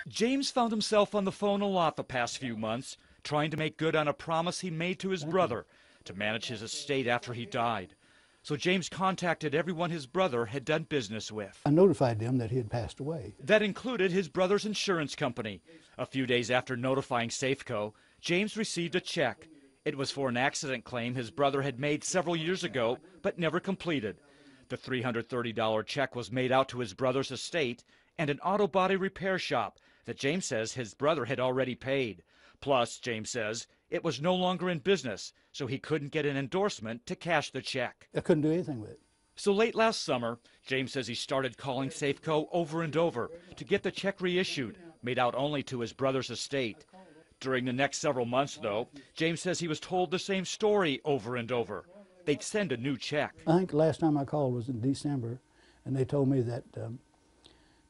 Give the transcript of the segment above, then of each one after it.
James found himself on the phone a lot the past few months, trying to make good on a promise he made to his brother to manage his estate after he died. So James contacted everyone his brother had done business with. I notified them that he had passed away. That included his brother's insurance company. A few days after notifying Safeco, James received a check. It was for an accident claim his brother had made several years ago, but never completed. The $330 check was made out to his brother's estate and an auto body repair shop that James says his brother had already paid. Plus, James says, it was no longer in business, so he couldn't get an endorsement to cash the check. I couldn't do anything with it. So late last summer, James says he started calling Safeco over and over to get the check reissued, made out only to his brother's estate. During the next several months, though, James says he was told the same story over and over. They'd send a new check. I think the last time I called was in December, and they told me that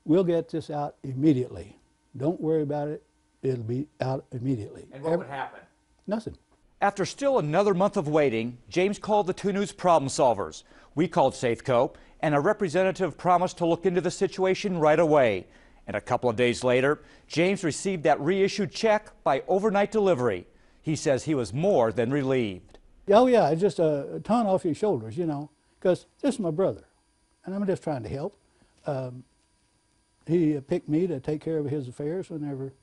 we'll get this out immediately. Don't worry about it. It'll be out immediately. And what would happen? Nothing. After still another month of waiting, James called the 2 News problem solvers. We called Safeco, and a representative promised to look into the situation right away. And a couple of days later, James received that reissued check by overnight delivery. He says he was more than relieved. Oh yeah, it's just a ton off your shoulders, you know, because this is my brother, and I'm just trying to help. He picked me to take care of his affairs whenever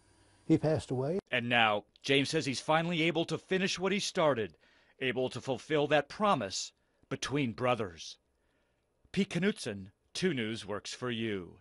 he passed away. And now, James says he's finally able to finish what he started, able to fulfill that promise between brothers. Pete Knutson, 2 News works for you.